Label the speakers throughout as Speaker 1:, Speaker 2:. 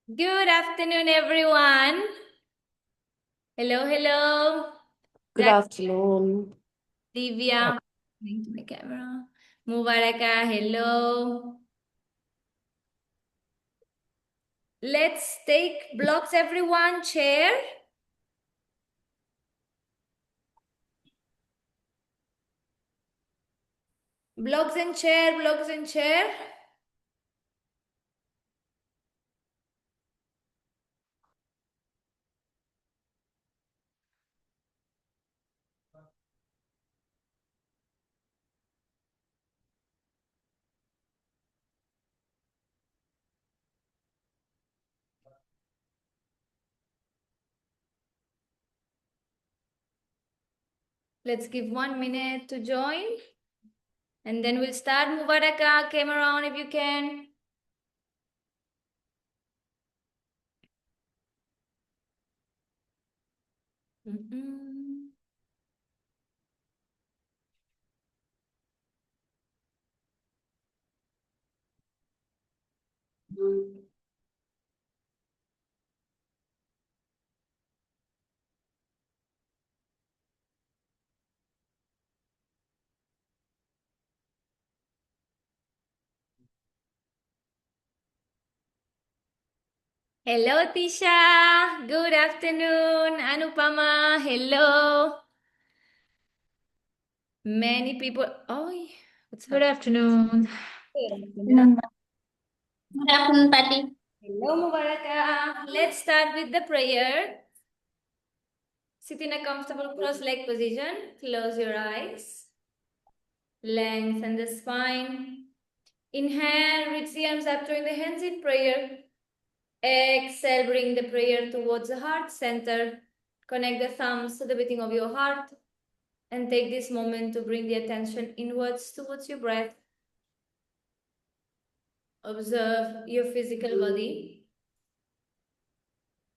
Speaker 1: Good afternoon, everyone. Hello, hello.
Speaker 2: Good afternoon.
Speaker 1: Divya. Going to my camera. Mubaraka, hello. Let's take blocks, everyone. Chair. Blocks and chair, blocks and chair. Let's give 1 minute to join. And then we'll start. Mubaraka, camera on if you can. Hello, Tisha. Good afternoon. Anupama, hello. Many people. Oh, what's
Speaker 3: Good
Speaker 1: up?
Speaker 3: afternoon.
Speaker 1: Good
Speaker 4: afternoon, Patty.
Speaker 1: Hello, Mubaraka. Let's start with the prayer. Sit in a comfortable cross-leg position. Close your eyes. Lengthen the spine. Inhale, reach the arms up, join the hands in prayer. Exhale, bring the prayer towards the heart center. Connect the thumbs to the beating of your heart. And take this moment to bring the attention inwards towards your breath. Observe your physical body.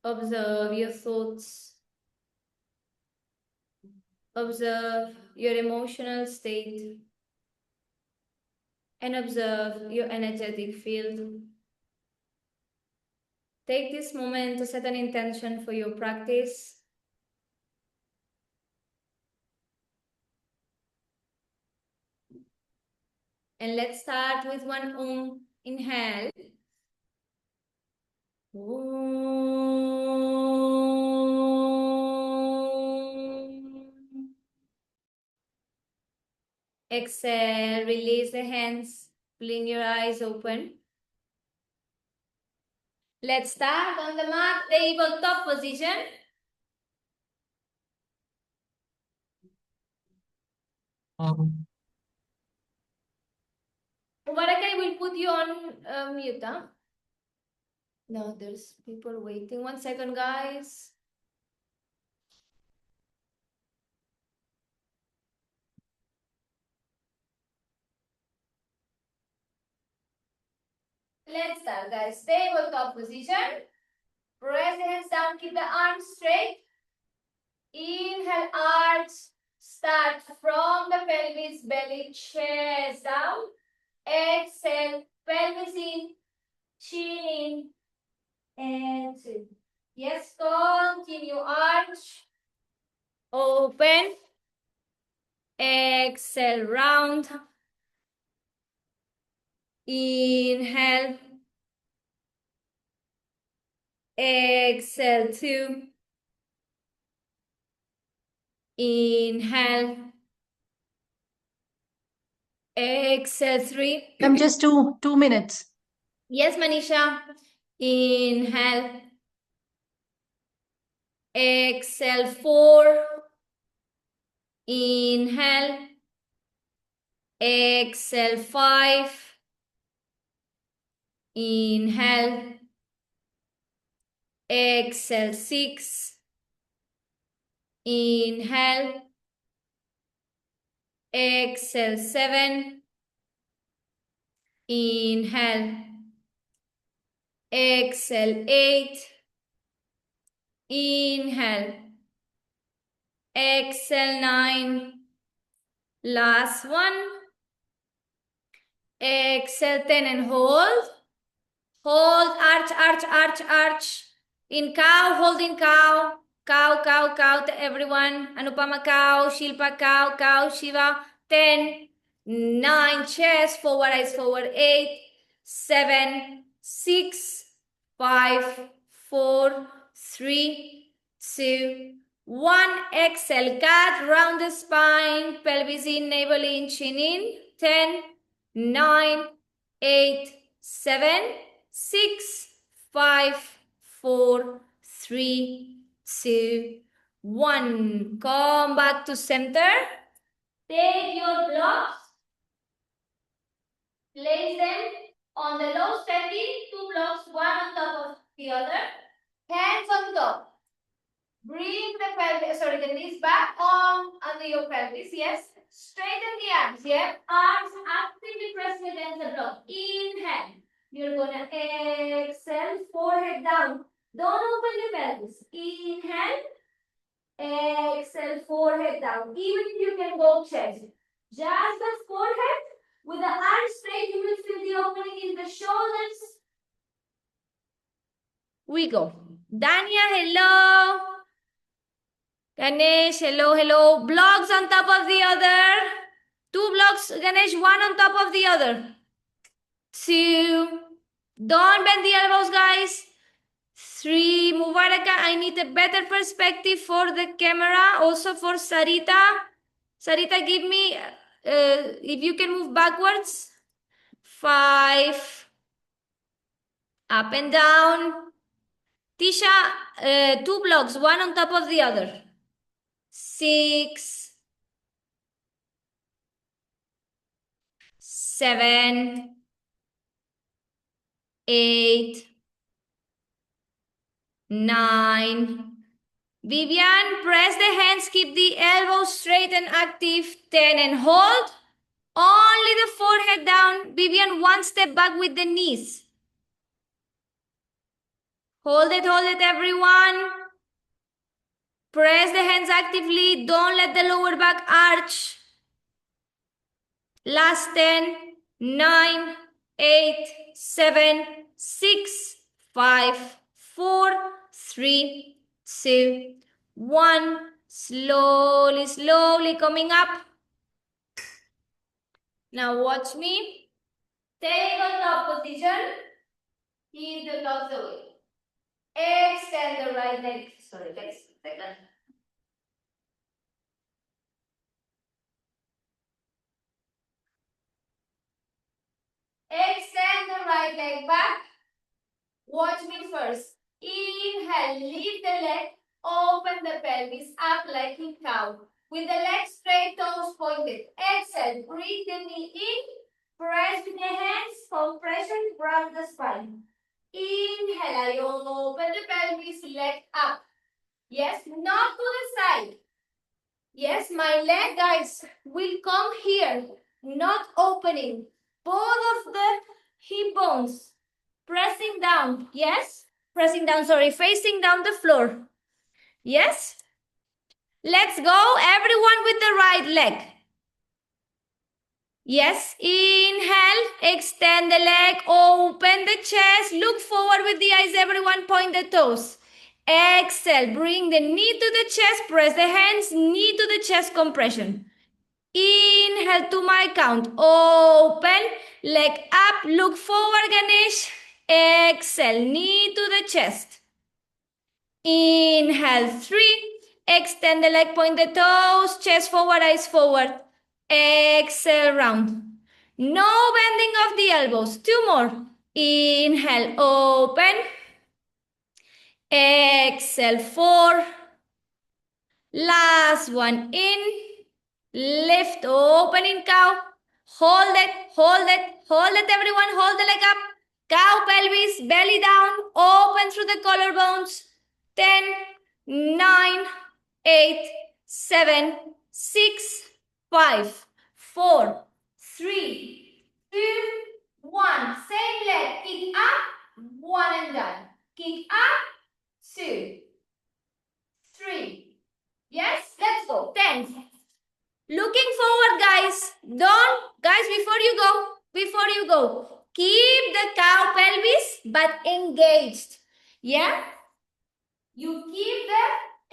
Speaker 1: Observe your thoughts. Observe your emotional state. And observe your energetic field. Take this moment to set an intention for your practice. And let's start with one Inhale. Exhale, release the hands, pulling your eyes open. Let's start on the mat, tabletop position. Mubarak, I will put you on mute. Huh? No, there's people waiting. 1 second, guys. Let's start, guys. Tabletop position. Press the hands down, keep the arms straight. Inhale, arch. Start from the pelvis, belly, chest down. Exhale, pelvis in, chin in, and two. Yes, continue, arch. Open. Exhale, round. Inhale. Exhale, two. Inhale. Exhale, three.
Speaker 3: I'm just 2 minutes.
Speaker 1: Yes, Manisha. Inhale. Exhale, four. Inhale. Exhale, five. Inhale. Exhale, six. Inhale. Exhale, seven. Inhale. Exhale, eight. Inhale. Exhale, nine. Last one. Exhale, 10 and hold. Hold, arch, arch, arch, arch. In cow, hold in cow. Cow, cow, cow to everyone. Anupama cow, Shilpa cow, cow, Shiva. 10, 9, chest, forward, eyes forward. 8, 7, 6, 5, 4, 3, 2, 1. Exhale, cat, round the spine, pelvis in, navel in, chin in. 10, 9, 8, 7, 6, 5, 4, 3, 2, 1. Come back to center. Take your blocks. Place them on the low standing. 2 blocks, one on top of the other. Hands on top. Bring the pelvis, the knees back on under your pelvis. Yes. Straighten the arms. Yeah. Arms actively press against the block. Inhale. You're gonna exhale, forehead down. Don't open the pelvis. Inhale, exhale, forehead down. Even if you can go chest. Just the forehead. With the arms straight, you will feel the opening in the shoulders. We go. Dania, hello. Ganesh, hello, hello. Blocks on top of the other. 2 blocks, Ganesh, one on top of the other. 2. Don't bend the elbows, guys. 3. Mubaraka, I need a better perspective for the camera. Also for Sarita. Sarita, give me, if you can move backwards. 5. Up and down. Tisha, 2 blocks, one on top of the other. 6. 7. 8. 9. Vivian, press the hands, keep the elbows straight and active. 10 and hold. Only the forehead down. Vivian, 1 step back with the knees. Hold it, everyone. Press the hands actively. Don't let the lower back arch. Last 10, 9, 8, 7, 6, 5, 4, 3, 2, 1. Slowly, slowly coming up. Now watch me. Take on top position. Keep the blocks away. Extend the right leg. Sorry, guys. Second. Extend the right leg back. Watch me first. Inhale, lift the leg, open the pelvis up like in cow. With the legs straight, toes pointed. Exhale, breathe the knee in. Press with the hands, compression, grab the spine. Inhale, I open the pelvis, leg up. Yes, not to the side. Yes, my leg, guys, will come here, not opening. Both of the hip bones pressing down. Yes, pressing down, sorry, facing down the floor. Yes, let's go, everyone with the right leg. Yes, inhale, extend the leg, open the chest, look forward with the eyes, everyone, point the toes. Exhale, bring the knee to the chest, press the hands, knee to the chest, compression. Inhale to my count, open, leg up, look forward, Ganesh. Exhale, knee to the chest. Inhale, 3, extend the leg, point the toes, chest forward, eyes forward. Exhale, round. No bending of the elbows. 2 more. Inhale, open. Exhale, 4. Last one, in. Lift, open in cow. Hold it, everyone. Hold the leg up. Cow pelvis, belly down. Open through the collarbones. 10, 9, 8, 7, 6, 5, 4, 3, 2, 1. Same leg. Kick up. 1 and done. Kick up. 2, 3. Yes, let's go. 10. Looking forward, guys. Don't, guys, before you go, Keep the cow pelvis but engaged. Yeah? You keep the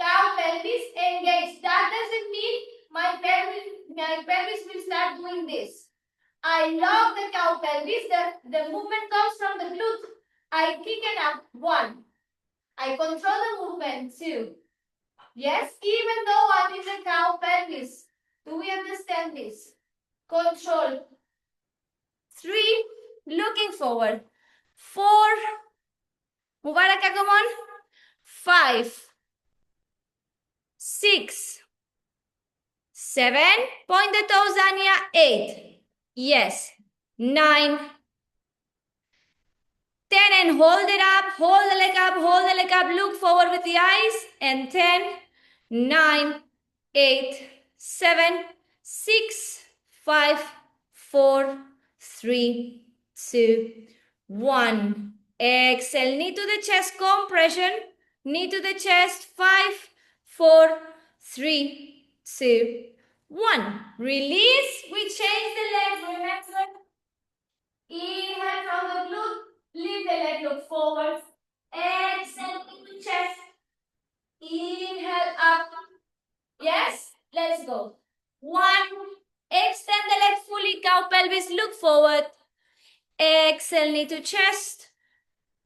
Speaker 1: cow pelvis engaged. That doesn't mean my pelvis will start doing this. I lock the cow pelvis. The movement comes from the glute. I kick it up. 1. I control the movement. 2. Yes, even though I'm in the cow pelvis. Do we understand this? Control. 3. Looking forward. 4. Mubaraka, come on. 5. 6. 7. Point the toes, Anya. 8. Yes. 9. 10 and hold it up, hold the leg up, look forward with the eyes. And 10, 9, 8, 7, 6, 5, 4, 3, 2, 1. Exhale, knee to the chest, compression. Knee to the chest, 5, 4, 3, 2, 1. Release, we change the legs, remember. Inhale from the glute. Lift the leg, look forward. Exhale into chest. Inhale up. Yes? Let's go. 1. Extend the leg fully, cow pelvis, look forward. Exhale, knee to chest.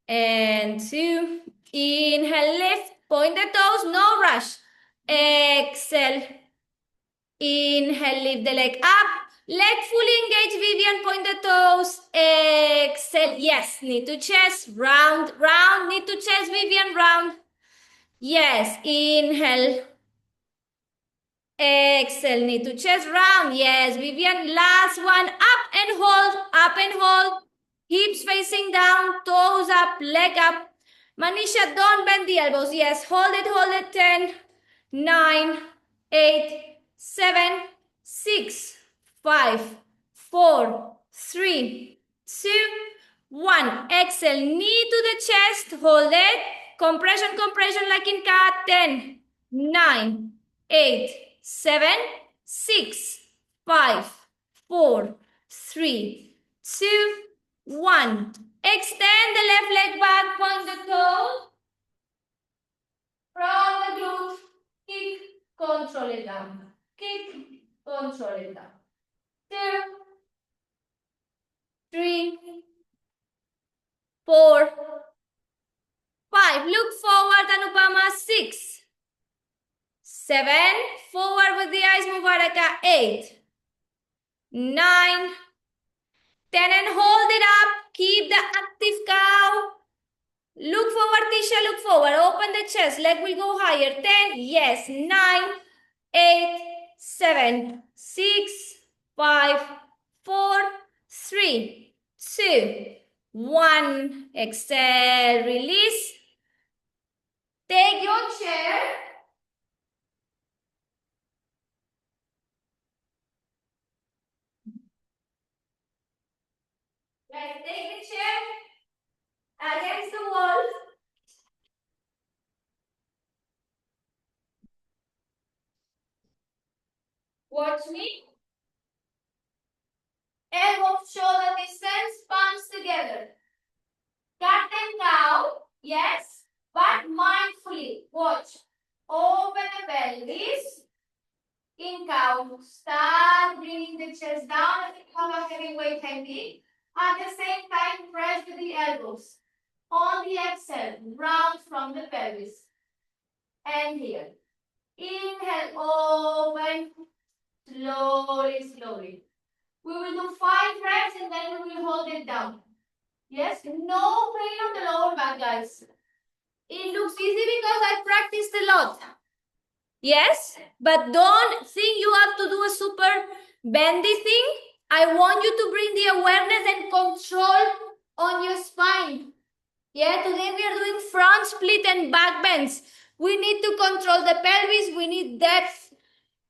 Speaker 1: And 2. Inhale, lift. Point the toes, no rush. Exhale. Inhale, lift the leg up. Leg fully engaged, Vivian, point the toes. Exhale, yes, knee to chest, round, round, knee to chest, Vivian, round. Yes, inhale. Exhale, knee to chest, round. Yes, Vivian, last one, up and hold, up and hold. Hips facing down, toes up, leg up. Manisha, don't bend the elbows. Yes, hold it, 10, 9, 8, 7, 6, 5, 4, 3, 2, 1. Exhale, knee to the chest, hold it. Compression, compression like in cat. 10, 9, 8, 7, 6, 5, 4, 3, 2, 1. Extend the left leg back, point the toe. From the glute, kick, control it down. Kick, control it down. 2, 3, 4, 5. Look forward, Anupama. 6, 7. Forward with the eyes, Mubaraka. 8, 9, 10. And hold it up. Keep the active cow. Look forward, Tisha, look forward. Open the chest. Leg will go higher. 10. Yes. 9, 8, 7, 6, 5, 4, 3, 2, 1. Exhale. Release. Take your chair. Guys, take the chair against the wall. Watch me. Elbow, shoulder distance, palms together. Cat and cow, yes, but mindfully. Watch. Open the pelvis. In cow, start bringing the chest down as if you have a heavy weight hanging. At the same time, press with the elbows. On the exhale, round from the pelvis. And here. Inhale, open. Slowly, slowly. We will do 5 reps and then we will hold it down. Yes, no pain on the lower back, guys. It looks easy because I practiced a lot. Yes, but don't think you have to do a super bendy thing. I want you to bring the awareness and control on your spine. Yeah, today we are doing front split and back bends. We need to control the pelvis. We need depth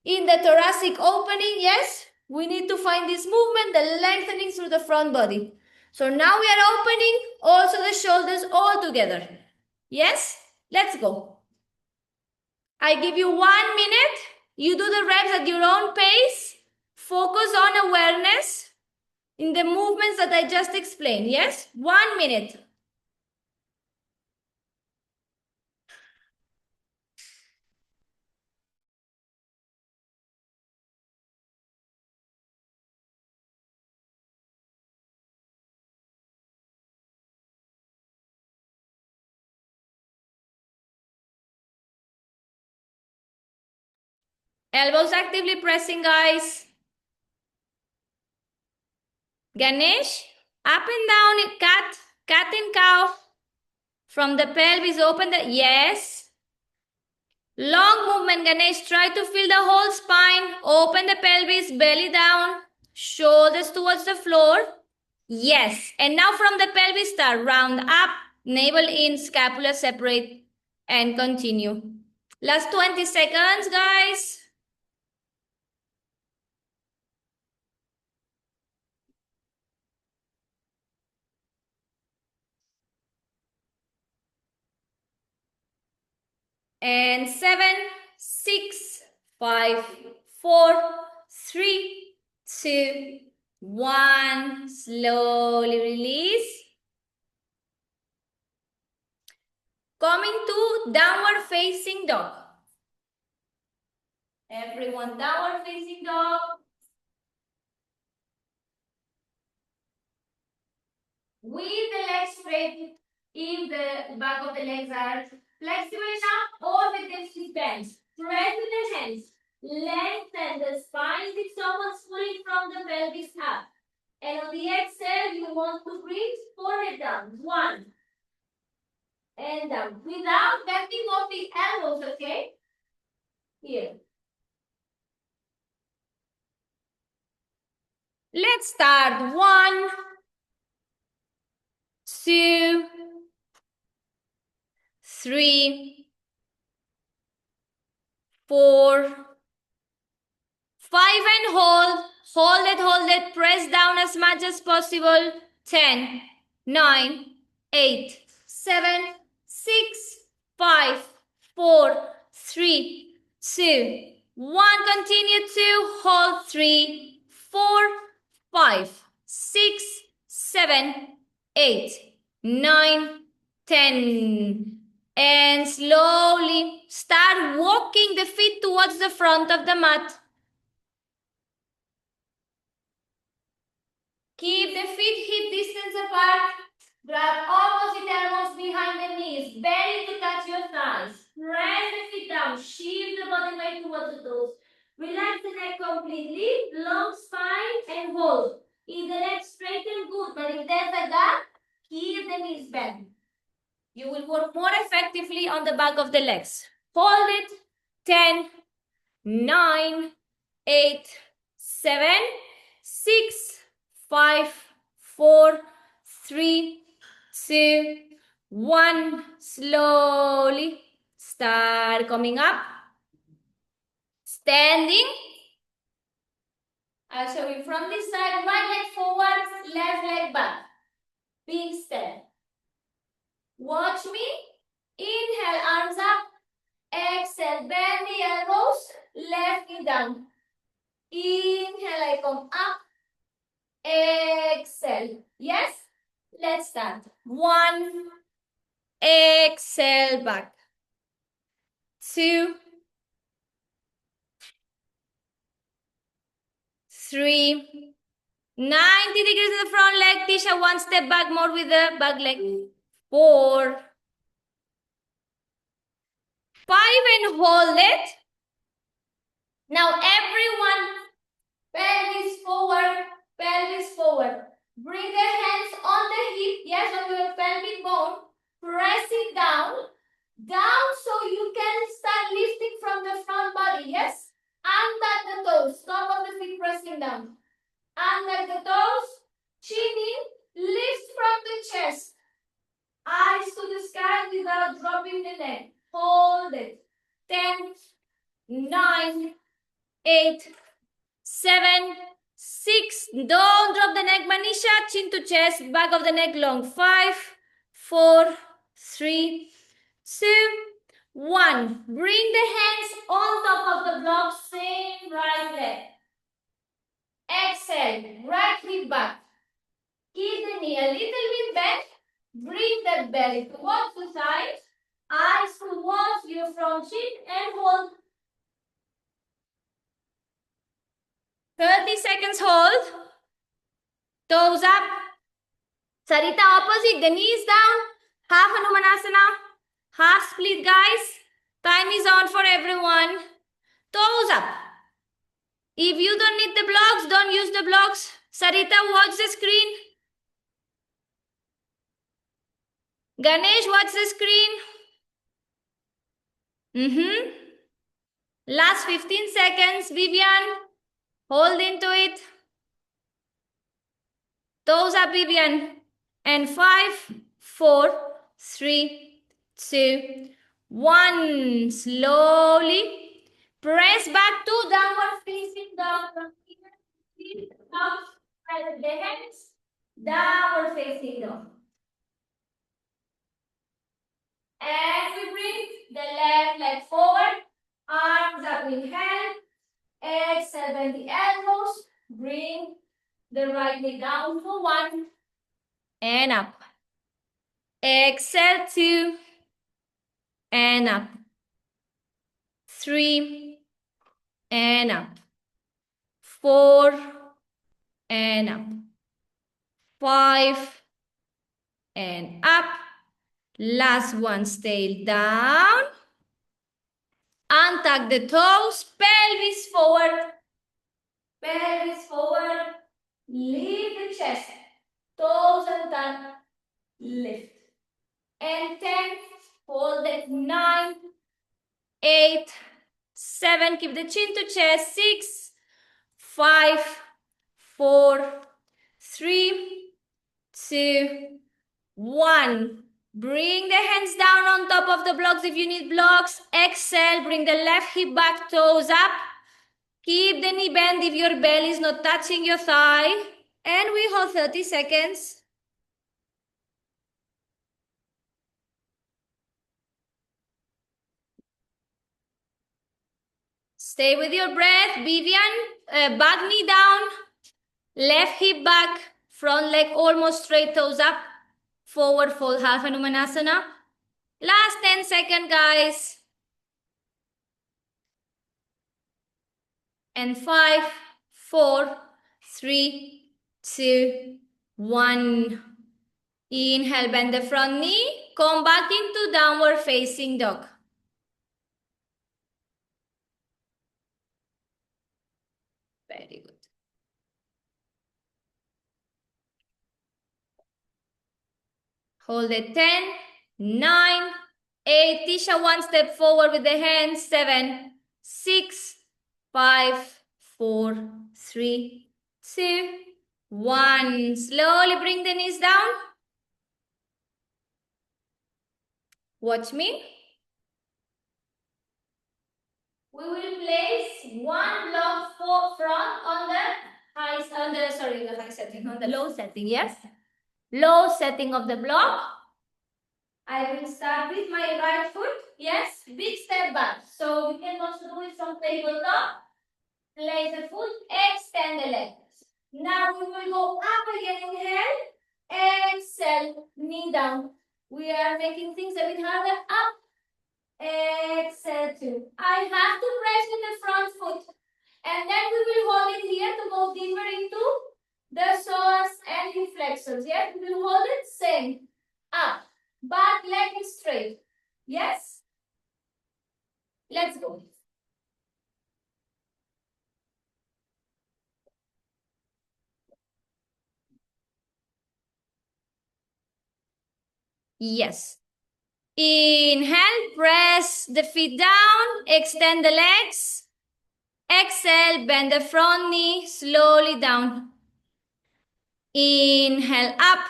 Speaker 1: in the thoracic opening. Yes, we need to find this movement, the lengthening through the front body. So now we are opening also the shoulders all together. Yes, let's go. I give you 1 minute. You do the reps at your own pace. Focus on awareness. in the movements that I just explained. Yes, 1 minute. Elbows actively pressing, guys. Ganesh, up and down, cat and cow. From the pelvis, open the, yes. Long movement, Ganesh. Try to feel the whole spine. Open the pelvis, belly down, shoulders towards the floor. Yes. And now from the pelvis, start round up, navel in, scapula separate, and continue. Last 20 seconds, guys. And 7, 6, 5, 4, 3, 2, 1. Slowly release. Coming to downward facing dog. Everyone, downward facing dog. With the legs straight, if the back of the legs are flexible enough, or with the feet bent. Press with the hands. Lengthen the spine, sits almost fully from the pelvis up. And on the exhale, you want to breathe forehead down. 1. And down. Without bending of the elbows, okay? Here. Let's start. 1, 2, 3, 4, 5, and hold. Hold it. Press down as much as possible. 10, 9, 8, 7, 6, 5, 4, 3, 2, 1. Continue to hold. 3, 4, 5, 6, 7, 8, 9, 10. And slowly start walking the feet towards the front of the mat. Keep the feet hip distance apart. Grab opposite elbows behind the knees. Belly to touch your thighs. Press the feet down. Shift the body weight towards the toes. Relax the neck completely. Long spine and hold. If the legs straighten, good. But if there's a gap, keep the knees bent. You will work more effectively on the back of the legs. Hold it. 10, 9, 8, 7, 6, 5, 4, 3, 2, 1. Slowly start coming up. Standing. I'll show you from this side. Right leg forward, left leg back. Big step. Watch me. Inhale, arms up. Exhale, bend the elbows. Left knee down. Inhale, I come up. Exhale. Yes? Let's start. 1. Exhale, back. 2. 3. 90 degrees in the front leg. Tisha, 1 step back more with the back leg. 4. 5, and hold it. Now everyone, pelvis forward, pelvis forward. Bring the hands on the hip, yes, on your pelvic bone. Press it down so you can start lifting from the front body, yes? Untap the toes, top of the feet pressing down. Untap the toes, chin in, lift from the chest. Eyes to the sky without dropping the neck. Hold it. 10, 9, 8, 7, 6. Don't drop the neck, Manisha. Chin to chest, back of the neck long. 5, 4, 3, 2, 1. Bring the hands on top of the block. Same right leg. Exhale. Right hip back. knee a little bit bent. Bring that belly towards the side. Eyes towards your front chin and hold. 30 seconds hold. Toes up. Sarita opposite, the knees down. Half Hanumanasana. Half split, guys. Time is on for everyone. Toes up. If you don't need the blocks, don't use the blocks. Sarita, watch the screen. Ganesh, watch the screen. Last 15 seconds, Vivian. Hold into it. Toes up, Vivian. And 5, 4, 3, 2, 1. Slowly press back to downward facing dog. From here, out, and the hands. Downward facing dog. And we bring the left leg forward. Arms up, inhale. Exhale, bend the elbows. Bring the right knee down for 1. And up. Exhale, 2. And up. 3. And up. 4. And up. 5. And up. Last one, stay down. Untuck the toes, pelvis forward. Pelvis forward. Lift the chest. Toes and tongue. Lift. And 10. Hold it. 9. 8. 7. Keep the chin to chest. 6. 5. 4. 3. 2. 1. Bring the hands down on top of the blocks if you need blocks. Exhale, bring the left hip back, toes up. Keep the knee bent if your belly is not touching your thigh. And we hold 30 seconds. Stay with your breath. Vivian, back knee down. Left hip back. Front leg almost straight, toes up. Forward fold, half Hanumanasana. Last 10 seconds, guys. And 5, 4, 3, 2, 1. Inhale, bend the front knee. Come back into downward facing dog. Very good. Hold it. 10, 9, 8. Tisha, one step forward with the hands. 7, 6, 5, 4, 3, 2, 1. Slowly bring the knees down. Watch me. We will place one block for front on the low setting, yes? Low setting of the block. I will start with my right foot. Yes, big step back. So we can also do it from tabletop. Place the foot, extend the legs. Now we will go up again, inhale, exhale, knee down. We are making things a bit harder, up, exhale, 2. I have to press with the front foot. And then we will hold it here to go deeper into the psoas and hip flexors. Yes, we will hold it, same, up, back leg is straight. Yes? Let's go. Yes. Inhale, press the feet down, extend the legs. Exhale, bend the front knee slowly down. Inhale, up.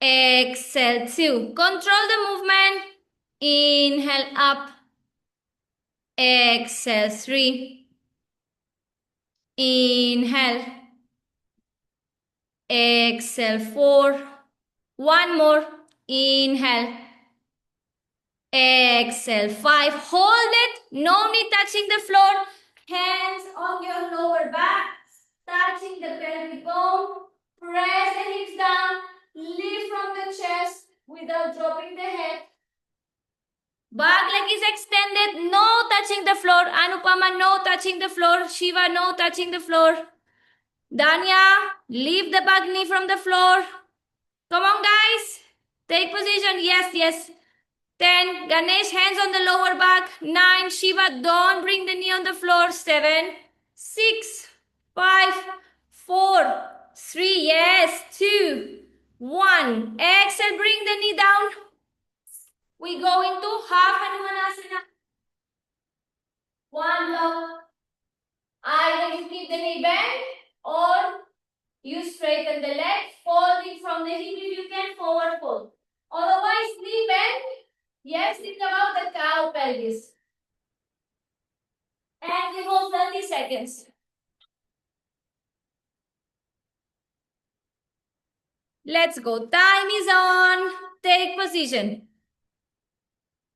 Speaker 1: Exhale, 2. Control the movement. Inhale, up. Exhale, 3. Inhale. Exhale, 4. One more. Inhale. Exhale, 5. Hold it. No knee touching the floor. Hands on your lower back. Touching the pelvic bone. Press the without dropping the head. Back leg is extended, no touching the floor. Anupama, no touching the floor. Shiva, no touching the floor. Danya, leave the back knee from the floor. Come on, guys. Take position. Yes, yes. 10. Ganesh, hands on the lower back. 9. Shiva, don't bring the knee on the floor. 7, 6, 5, 4, 3. Yes. 2, 1. Exhale, bring the knee down. We go into half Hanumanasana. One block. Either you keep the knee bent or you straighten the leg, folding from the hip if you can, forward fold. Otherwise, knee bend. Yes, think about the cow pelvis. And we hold 30 seconds. Let's go. Time is on. Take position.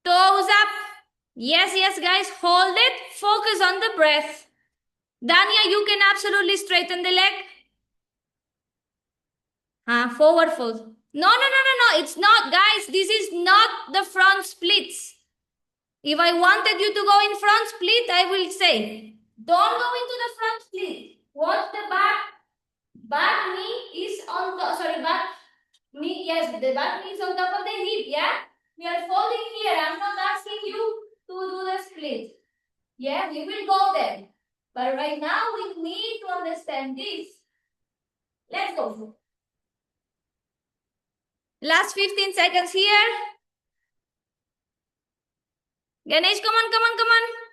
Speaker 1: Toes up. Yes, yes, guys. Hold it. Focus on the breath. Danya, you can absolutely straighten the leg. Forward fold. No. It's not, guys. This is not the front splits. If I wanted you to go in front split, I will say, don't go into the front split. Watch the back knee is on top. Sorry, back knee. Yes, the back knee is on top of the hip. Yeah, we are folding here. I'm not asking you to do the split. Yeah, we will go there. But right now we need to understand this. Let's go. Last 15 seconds here. Ganesh, come on.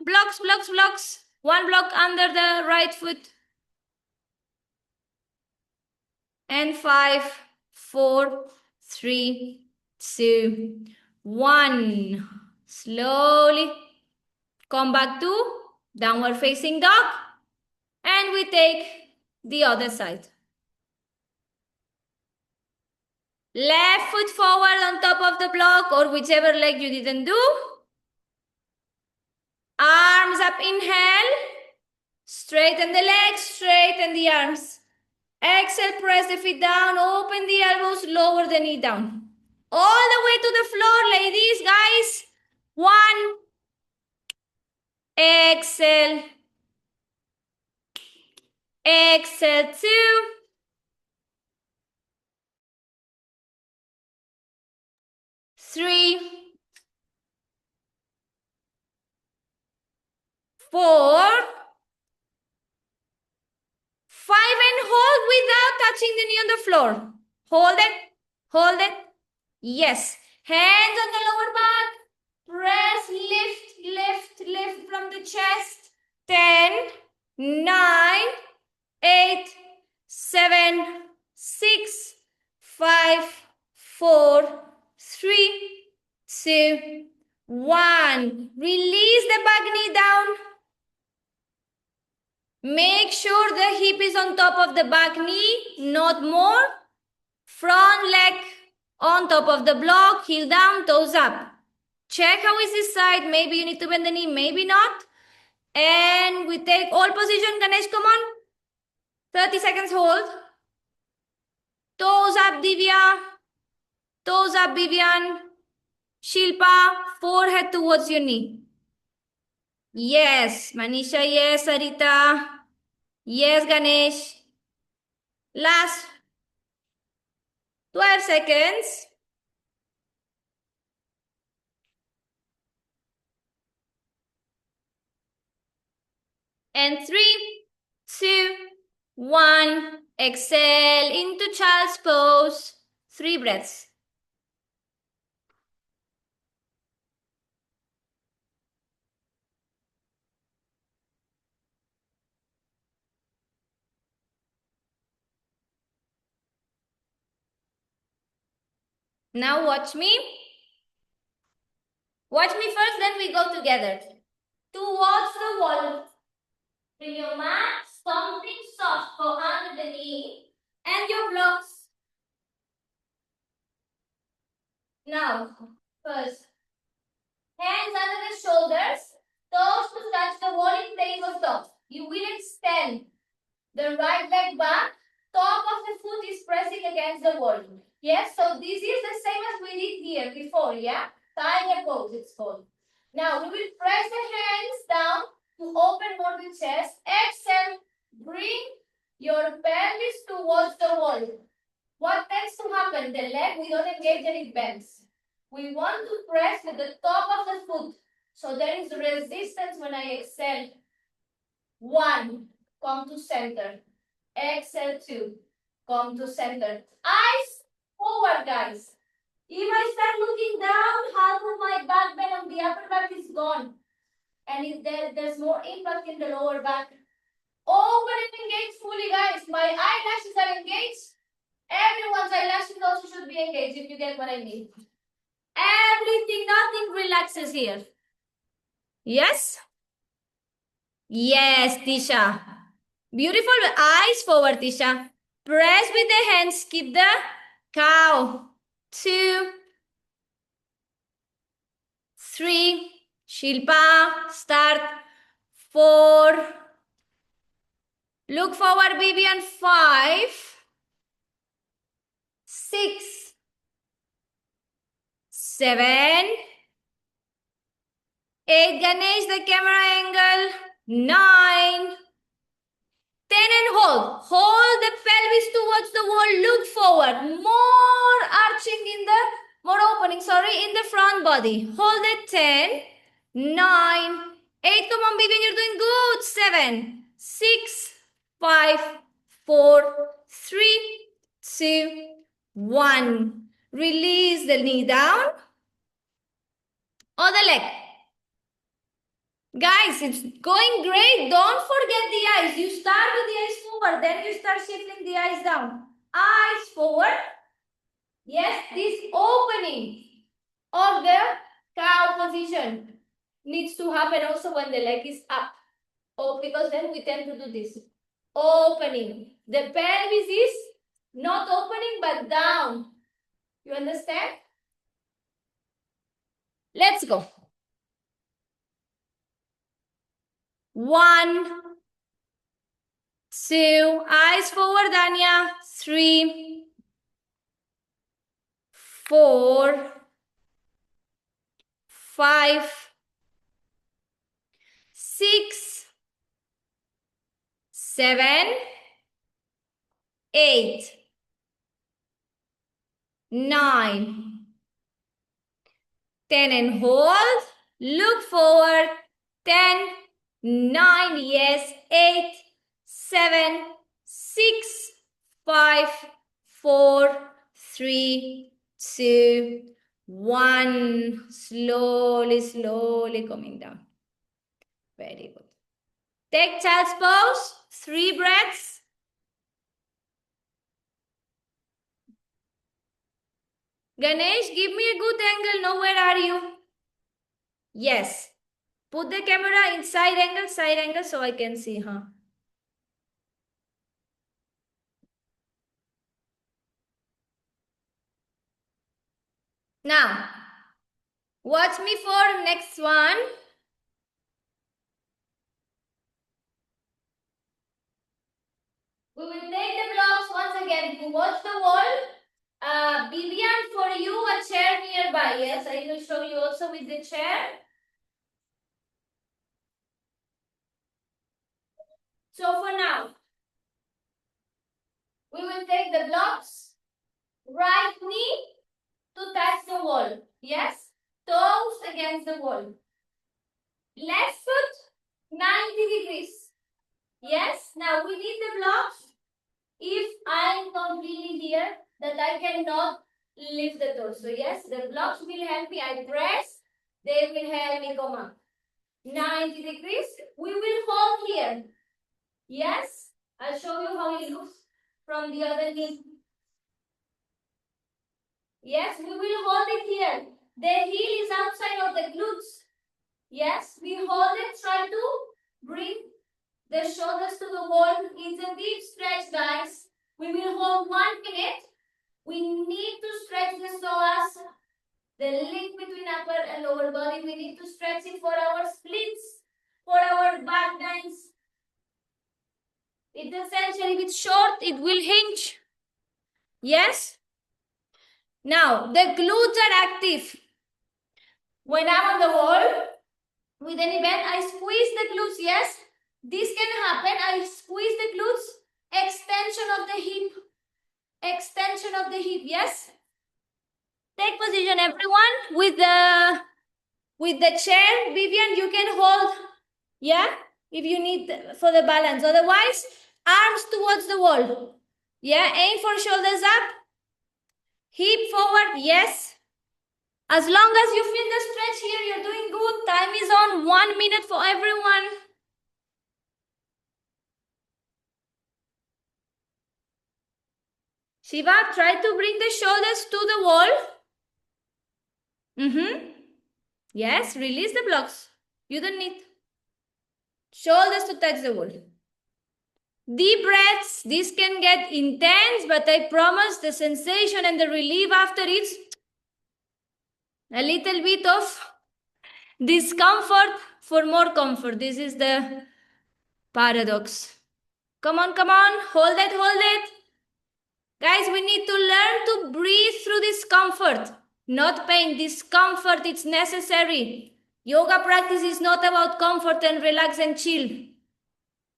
Speaker 1: Blocks. One block under the right foot. And 5, 4, 3, 2, 1. Slowly come back to downward facing dog. And we take the other side. Left foot forward on top of the block or whichever leg you didn't do. Arms up, inhale. Straighten the legs, straighten the arms. Exhale, press the feet down, open the elbows, lower the knee down. All the way to the floor, ladies, guys. 1. Exhale. Exhale, 2. 3. 4. 5 and hold without touching the knee on the floor. Hold it. Yes. Hands on the lower back. Press, lift from the chest. 10, 9, 8, 7, 6, 5, 4, 3, 2, 1. Release the back knee down. Make sure the hip is on top of the back knee, not more. Front leg on top of the block, heel down, toes up. Check how is this side. Maybe you need to bend the knee, maybe not. And we take all position. Ganesh, come on. 30 seconds hold. Toes up, Divya. Toes up, Vivian. Shilpa, forehead towards your knee. Yes, Manisha, yes, Sarita. Yes, Ganesh. Last 12 seconds. And 3, 2, 1. Exhale into child's pose. 3 breaths. Now watch me. Watch me first, then we go together. Towards the wall. Bring your mat, something soft go under the knee and your blocks. Now, first, hands under the shoulders, toes to touch the wall in place of top. You will extend the right leg back top of the foot is pressing against the wall. Yes, so this is the same as we did here before, yeah? Tiger pose, it's called. Now, we will press the hands down to open more the chest. Exhale, bring your pelvis towards the wall. What tends to happen? The leg, we don't engage and it bends. We want to press with the top of the foot. So there is resistance when I exhale. 1, come to center. Exhale 2, come to center. Eyes forward, guys. If I start looking down, half of my back bend on the upper back is gone. And if there's more impact in the lower back. Open and engage fully, guys. My eyelashes are engaged. Everyone's eyelashes also should be engaged, if you get what I mean. Everything, nothing relaxes here. Yes? Yes, Tisha. Beautiful. Eyes forward, Tisha. Press with the hands. Keep the cow. 2, 3. Shilpa. Start. 4. Look forward, Vivian. 5. 6. 7. 8. Ganesh, the camera angle. 9. 10 and hold. Hold the pelvis towards the wall. Look forward. More arching in the, more opening, in the front body. Hold it. 10, 9, 8. Come on, Vivian, you're doing good. 7, 6, 5, 4, 3, 2, 1. Release the knee down. Other leg. Guys, it's going great. Don't forget the eyes. You start with the eyes forward, then you start shifting the eyes down. Eyes forward. Yes, this opening of the cow position needs to happen also when the leg is up. Oh, because then we tend to do this. Opening. The pelvis is not opening but down. You understand? Let's go. 1, 2, eyes forward, Danya. 3, 4, 5, 6, 7, 8, 9, 10 and hold. Look forward. 10, 9, yes, 8, 7, 6, 5, 4, 3, 2, 1. Slowly, slowly coming down. Very good. Take child's pose. 3 breaths. Ganesh, give me a good angle. Now, where are you? Yes. Put the camera in side angle so I can see, huh? Now, watch me for next one. We will take the blocks once again to watch the wall. Vivian, for you, a chair nearby. Yes, I will show you also with the chair. So for now, we will take the blocks. Right knee to touch the wall. Yes, toes against the wall. Left foot 90 degrees. Yes, now we need the blocks. If I am completely here, that I cannot lift the torso. Yes, the blocks will help me. I press, they will help me come up. 90 degrees. We will hold here. Yes, I'll show you how it looks from the other knee. Yes, we will hold it here. The heel is outside of the glutes. Yes, we hold it. Try to bring the shoulders to the wall. It's a deep stretch, guys. We will hold 1 minute. We need to stretch the psoas, the link between upper and lower body. We need to stretch it for our splits, for our back bends. It's essential. If it's short, it will hinge. Yes? Now, the glutes are active. When I'm on the wall with an event, I squeeze the glutes. Yes? This can happen. I squeeze the glutes. Extension of the hip. Extension of the hip. Yes? Take position, everyone, with the chair. Vivian, you can hold. Yeah? If you need for the balance. Otherwise, arms towards the wall. Yeah? Aim for shoulders up. Hip forward. Yes? As long as you feel the stretch here, you're doing good. Time is on. 1 minute for everyone. Shiva, try to bring the shoulders to the wall. Yes, release the blocks. You don't need shoulders to touch the wall. Deep breaths. This can get intense, but I promise the sensation and the relief after it's a little bit of discomfort for more comfort. This is the paradox. Come on, come on. Hold it, hold it. Guys, we need to learn to breathe through discomfort. Not pain. Discomfort, it's necessary. Yoga practice is not about comfort and relax and chill.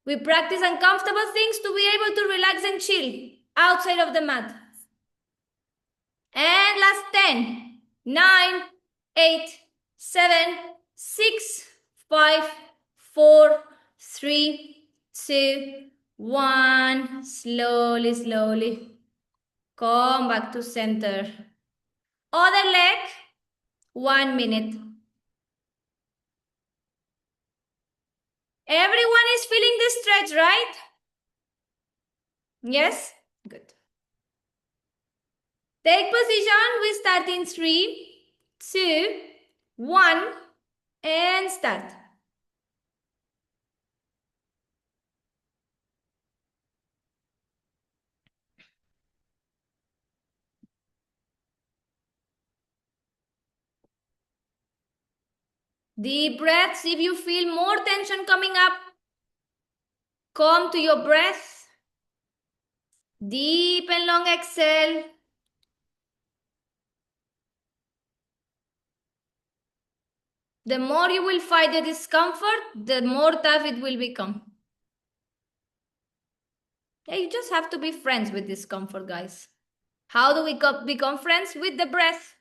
Speaker 1: We practice uncomfortable things to be able to relax and chill outside of the mat. And last 10, 9, 8, 7, 6, 5, 4, 3, 2, 1. Slowly, slowly. Come back to center. Other leg, 1 minute. Everyone is feeling the stretch, right? Yes? Good. Take position. We start in 3, 2, 1, and start. Deep breaths. If you feel more tension coming up, come to your breath. Deep and long exhale. The more you will fight the discomfort, the more tough it will become. Yeah, you just have to be friends with discomfort, guys. How do we become friends? With the breath.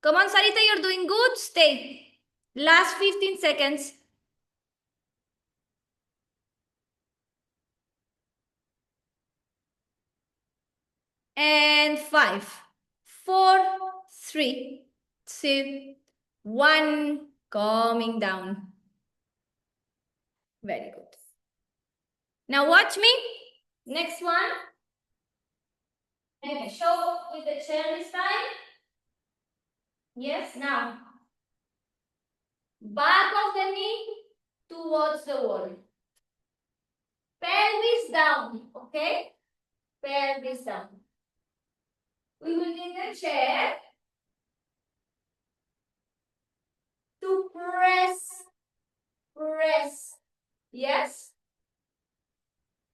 Speaker 1: Come on, Sarita, you're doing good. Stay. Last 15 seconds. And 5, 4, 3, 2, 1. Calming down. Very good. Now watch me. Next one. Okay, show with the chair this time. Yes, now. Back of the knee towards the wall. Pelvis down, okay? Pelvis down. We will need the chair to press. Yes?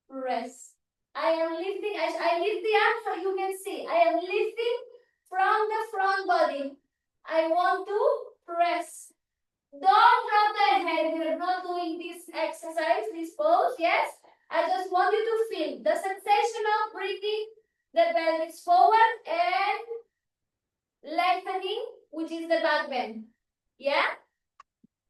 Speaker 1: Press. I am lifting, I lift the arm so you can see. I am lifting from the front body. I want to press. Don't drop the head. We are not doing this exercise, this pose, yes? I just want you to feel the sensation of bringing the pelvis forward and lengthening, which is the back bend. Yeah?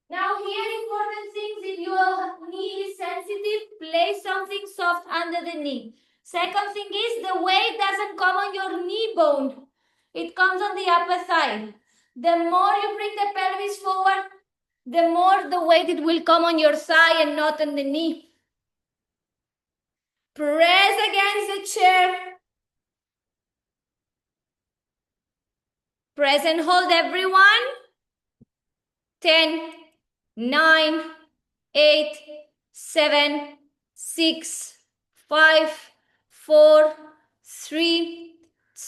Speaker 1: Now here, important things, if your knee is sensitive, place something soft under the knee. Second thing is, the weight doesn't come on your knee bone. It comes on the upper thigh. The more you bring the pelvis forward, the more the weight it will come on your thigh and not on the knee. Press against the chair. Press and hold, everyone. 10, 9, 8, 7, 6, 5, 4, 3,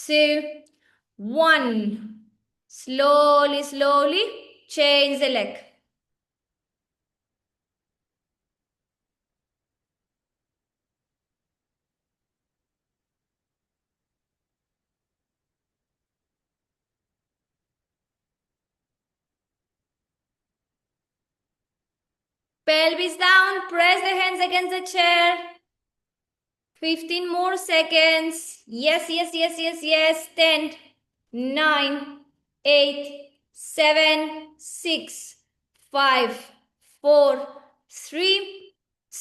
Speaker 1: 2, 1. Slowly, slowly change the leg. Pelvis down, press the hands against the chair. 15 more seconds. Yes, yes, yes, yes, yes. 10, 9, 8, 7, 6, 5, 4, 3,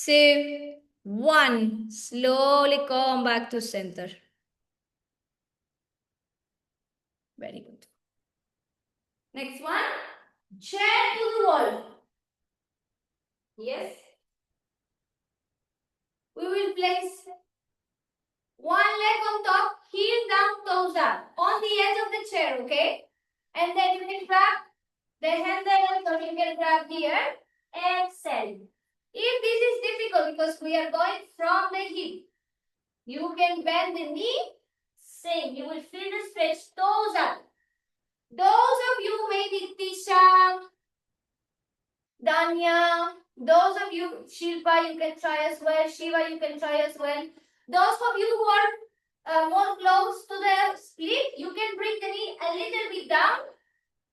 Speaker 1: 2, 1. Slowly come back to center. Very good. Next one. Chair to the wall. Yes. We will place one leg on top, heel down, toes up, on the edge of the chair, okay? And then you can grab the handle, or you can grab here, exhale. If this is difficult because we are going from the hip, you can bend the knee, same, you will feel the stretch, toes up. Those of you, maybe Tisha, Danya, those of you, Shilpa, you can try as well, Shiva, you can try as well. Those of you who are more close to the split, you can bring the knee a little bit down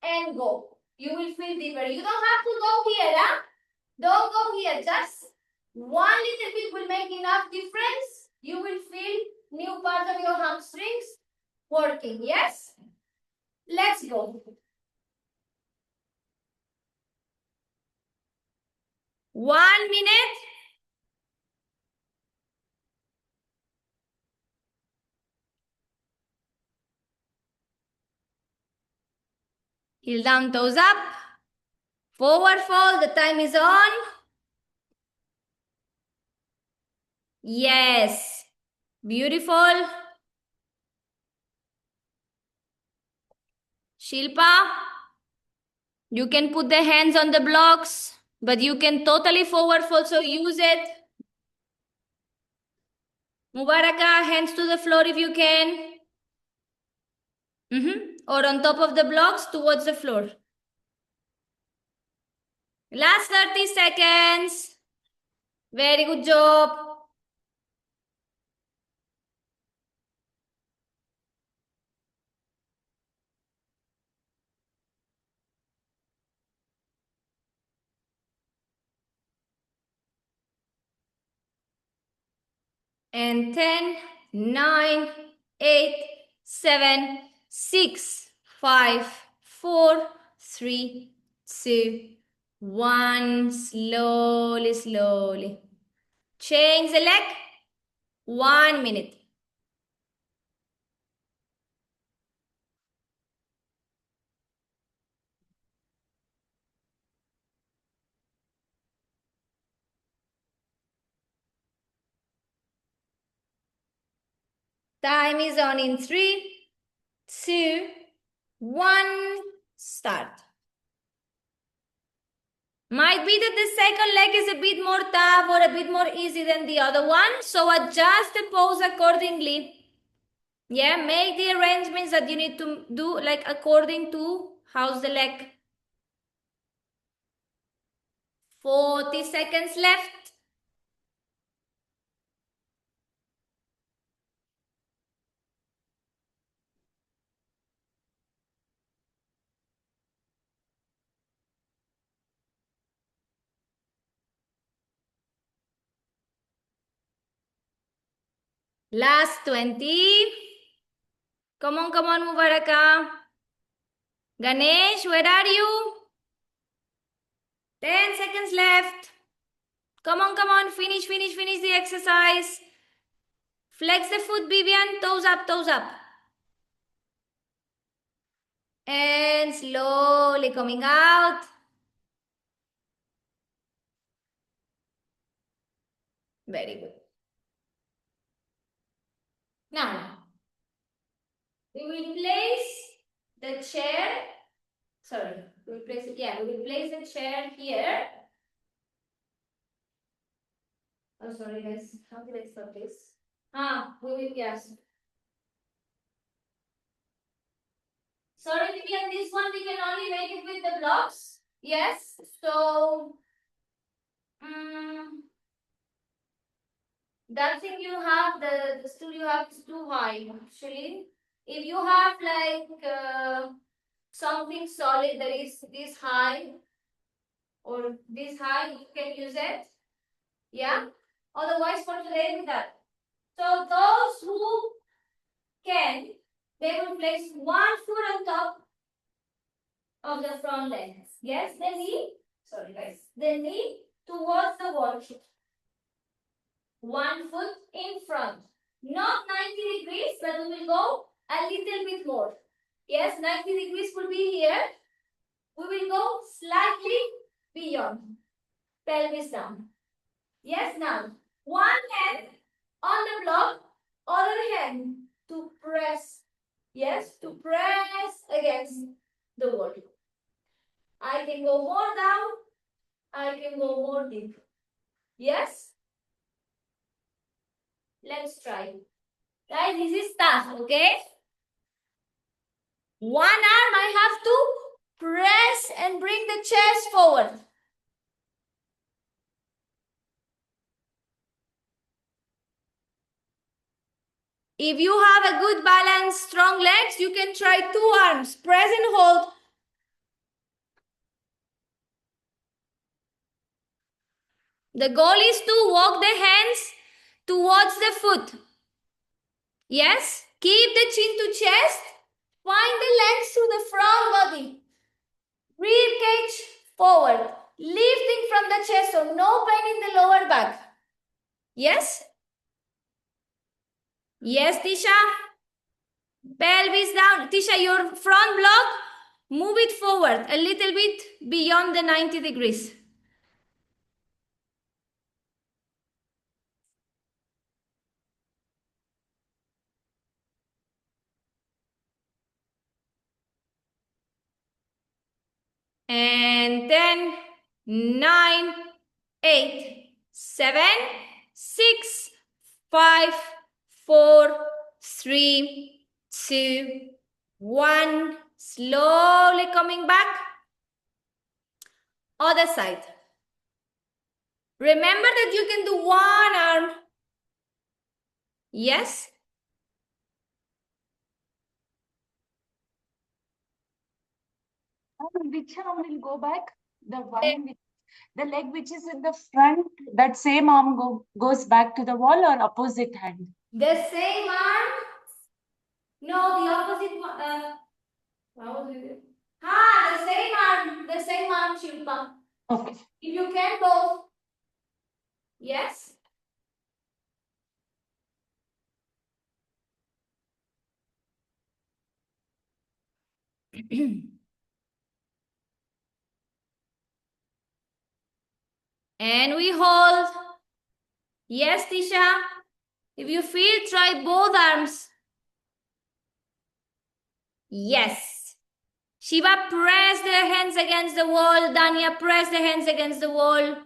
Speaker 1: and go. You will feel deeper. You don't have to go here, huh? Don't go here. Just one little bit will make enough difference. You will feel new part of your hamstrings working. Yes? Let's go. 1 minute. Heel down, toes up. Forward fold. The time is on. Yes. Beautiful. Shilpa, you can put the hands on the blocks, but you can totally forward fold, so use it. Mubaraka, hands to the floor if you can. Or on top of the blocks towards the floor. Last 30 seconds. Very good job. And 10, 9, 8, 7, 6, 5, 4, 3, 2, 1. Slowly, slowly. Change the leg. 1 minute. Time is on in 3, 2, 1. Start. Might be that the second leg is a bit more tough or a bit more easy than the other one. So adjust the pose accordingly. Yeah, make the arrangements that you need to do like according to how's the leg. 40 seconds left. Last 20. Come on, Mubaraka. Ganesh, where are you? 10 seconds left. Come on, finish the exercise. Flex the foot, Vivian, toes up, toes up. And slowly coming out. Very good. Now, we will place the chair. Sorry, we will place it. Yeah, we will place the chair here. Oh, sorry, guys. How did I stop this? We will, yes. Sorry, Vivian, this one we can only make it with the blocks. Yes, so that thing you have, the stool you have is too high, actually. If you have like something solid that is this high, or this high, you can use it. Yeah. Otherwise, for today, with that. So those who can, they will place one foot on top of the front leg. Yes, the knee. Sorry, guys. The knee towards the wall. One foot in front. Not 90 degrees, but we will go a little bit more. Yes, 90 degrees will be here. We will go slightly beyond. Pelvis down. Yes, now. One hand on the block, other hand to press. Yes, to press against the wall. I can go more down. I can go more deep. Yes? Let's try. Guys, this is tough, okay? One arm I have to press and bring the chest forward. If you have a good balance, strong legs, you can try two arms. Press and hold. The goal is to walk the hands towards the foot. Yes? Keep the chin to chest. Find the legs to the front body. Rib cage forward. Lifting from the chest, so no pain in the lower back. Yes? Yes, Tisha? Pelvis down. Tisha, your front block, move it forward a little bit beyond the 90 degrees. And 10, 9, 8, 7, 6, 5, 4, 3, 2, 1. Slowly coming back. Other side. Remember that you can do one arm. Yes?
Speaker 2: Which arm will go back? The leg which is in the front, that same arm goes back to the wall, or opposite hand?
Speaker 1: The same arm? No, the opposite one. How was it? The same arm, Shilpa.
Speaker 2: Okay.
Speaker 1: If you can both. Yes? And we hold. Yes, Tisha. If you feel, try both arms. Yes. Shiva, press the hands against the wall. Dania, press the hands against the wall.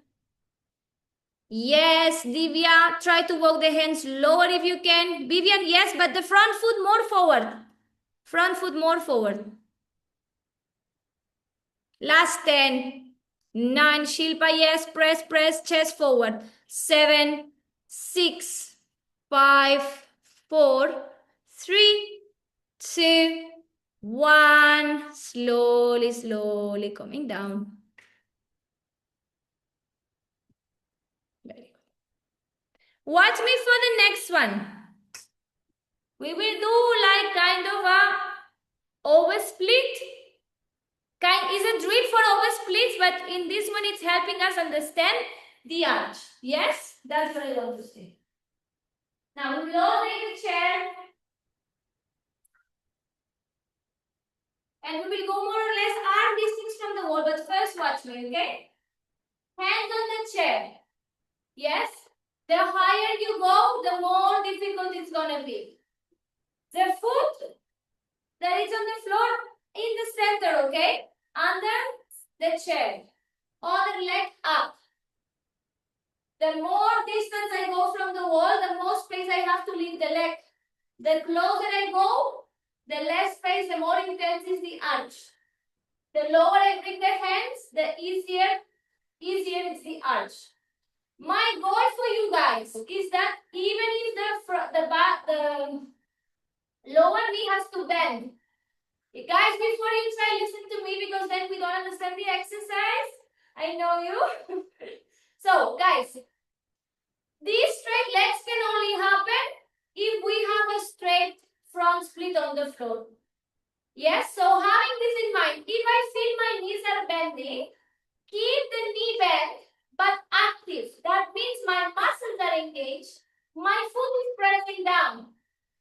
Speaker 1: Yes, Divya, try to walk the hands lower if you can. Vivian, yes, but the front foot more forward. Front foot more forward. Last 10, 9, Shilpa, yes, press, chest forward. 7, 6, 5, 4, 3, 2, 1. Slowly coming down. Very good. Watch me for the next one. We will do like kind of a oversplit. Is a drill for oversplits, but in this one it's helping us understand the arch. Yes? That's what I want to say. Now we will all take the chair. And we will go more or less arm distance from the wall, but first watch me, okay? Hands on the chair. Yes? The higher you go, the more difficult it's gonna be. The foot that is on the floor in the center, okay? Under the chair. Other leg up. The more distance I go from the wall, the more space I have to leave the leg. The closer I go, the less space, the more intense is the arch. The lower I bring the hands, the easier is the arch. My goal for you guys is that even if the lower knee has to bend. Guys, before you try, listen to me, because then we don't understand the exercise. I know you. So, guys, these straight legs can only happen if we have a straight front split on the floor. Yes, so having this in mind, if I feel my knees are bending, keep the knee bent but active. That means my muscles are engaged. My foot is pressing down,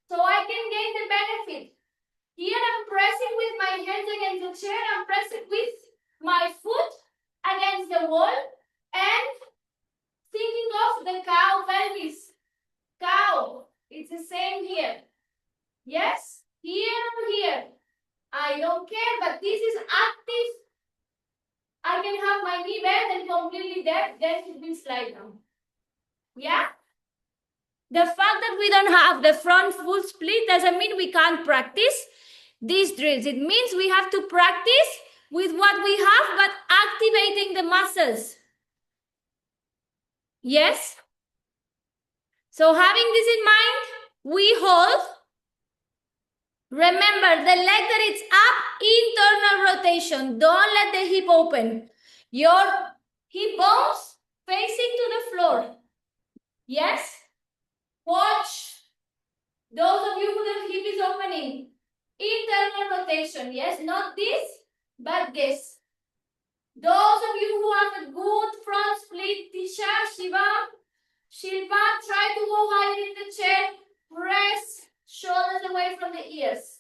Speaker 1: so I can gain the benefit. Here I'm pressing with my hands against the chair. I'm pressing with my foot against the wall and thinking of the cow pelvis. Cow. It's the same here. Yes? Here and here. I don't care, but this is active. I can have my knee bent and completely dead, then it will slide down. Yeah? The fact that we don't have the front full split doesn't mean we can't practice these drills. It means we have to practice with what we have, but activating the muscles. Yes? So having this in mind, we hold. Remember, the leg that it's up, internal rotation. Don't let the hip open. Your hip bones facing to the floor. Yes? Watch. Those of you who the hip is opening. Internal rotation. Yes, not this, but this. Those of you who have a good front split, Tisha, Shiva, Shilpa, try to go higher in the chair. Press shoulders away from the ears.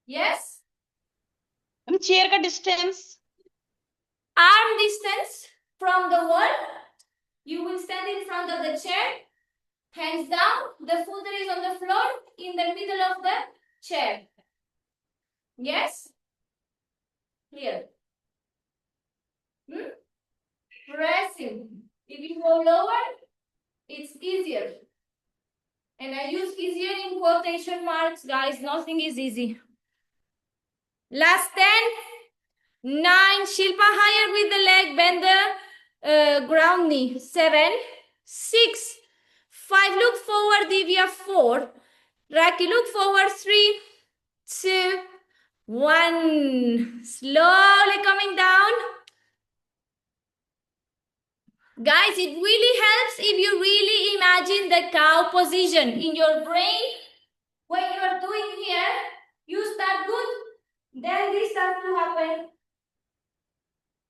Speaker 1: Yes?
Speaker 5: chair का distance
Speaker 1: Arm distance from the wall. You will stand in front of the chair. Hands down. The foot is on the floor in the middle of the chair. Yes? Here. Pressing. If you go lower, it's easier. And I use easier in quotation marks, guys. Nothing is easy. Last 10, 9. Shilpa higher with the leg. Bend the ground knee. 7, 6, 5. Look forward, Divya. 4. Raki, look forward. 3, 2, 1. Slowly coming down. Guys, it really helps if you really imagine the cow position in your brain. When you are doing here, you start good, then this starts to happen.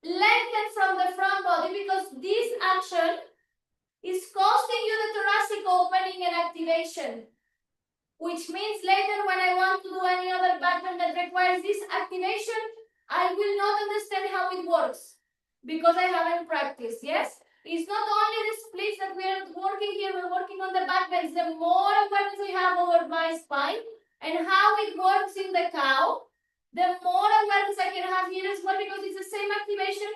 Speaker 1: Lengthen from the front body because this action is costing you the thoracic opening and activation. Which means later when I want to do any other pattern that requires this activation, I will not understand how it works because I haven't practiced, yes? It's not only the splits that we are working here, we're working on the back bends. The more awareness we have over my spine and how it works in the cow, the more awareness I can have here as well because it's the same activation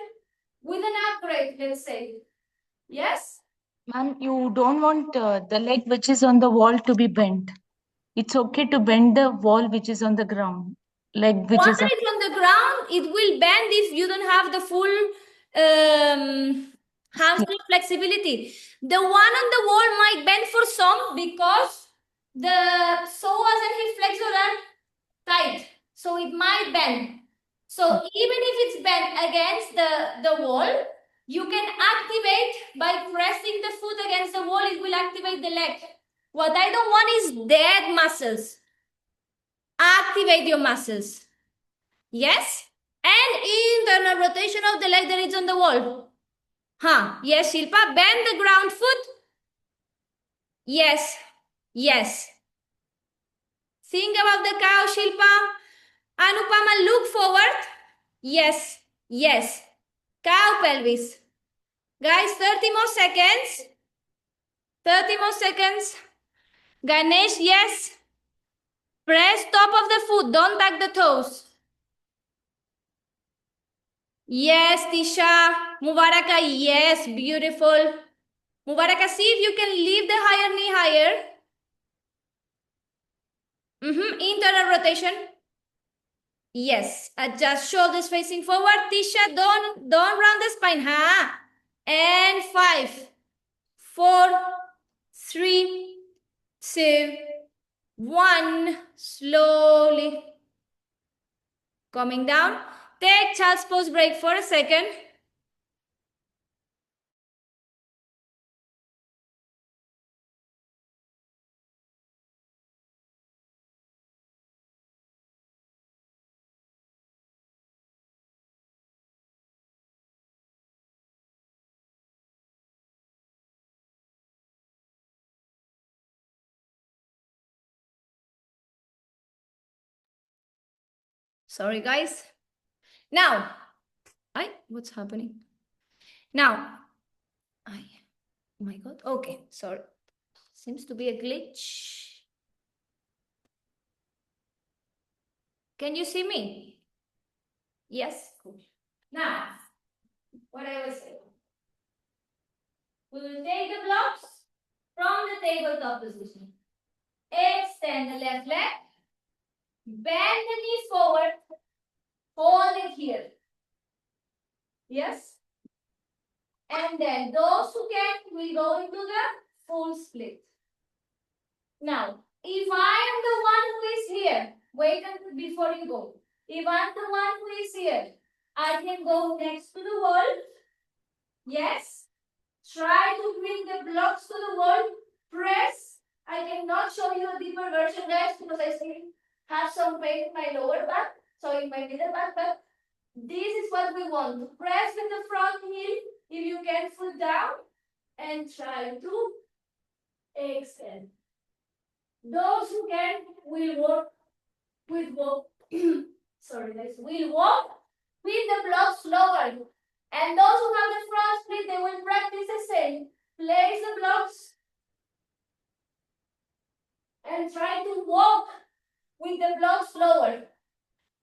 Speaker 1: with an upgrade, let's say. Yes?
Speaker 2: Ma'am, you don't want the leg which is on the wall to be bent. It's okay to bend the wall which is on the ground. Leg which
Speaker 1: One
Speaker 2: is
Speaker 1: that is on the ground, it will bend if you don't have the full hamstring flexibility. The one on the wall might bend for some because the psoas and hip flexor are tight. So it might bend. So even if it's bent against the wall, you can activate by pressing the foot against the wall, it will activate the leg. What I don't want is dead muscles. Activate your muscles. Yes? And internal rotation of the leg that is on the wall. Yes, Shilpa. Bend the ground foot. Yes. Yes. Think about the cow, Shilpa. Anupama, look forward. Yes. Yes. Cow pelvis. Guys, 30 more seconds. 30 more seconds. Ganesh, yes. Press top of the foot. Don't back the toes. Yes, Tisha. Mubaraka, yes. Beautiful. Mubaraka, see if you can leave the higher knee higher. Internal rotation. Yes. Adjust shoulders facing forward. Tisha, don't round the spine. And 5, 4, 3, 2, 1. Slowly coming down. Take child's pose break for a second. Sorry, guys. Now, what's happening? Now, oh my God. Okay, sorry. Seems to be a glitch. Can you see me? Yes, cool. Now, what I was saying. We will take the blocks from the tabletop position. Extend the left leg. Bend the knees forward. Hold it here. Yes? And then those who can will go into the full split. Now, if I am the one who is here, wait until before you go. If I'm the one who is here, I can go next to the wall. Yes? Try to bring the blocks to the wall. Press. I cannot show you a deeper version, guys, because I still have some pain in my lower back, so in my middle back, but this is what we want. To press with the front heel, if you can, foot down, and try to extend. Those who can will walk sorry guys, will walk with the blocks lower. And those who have the front split, they will practice the same. Place the blocks and try to walk with the blocks lower.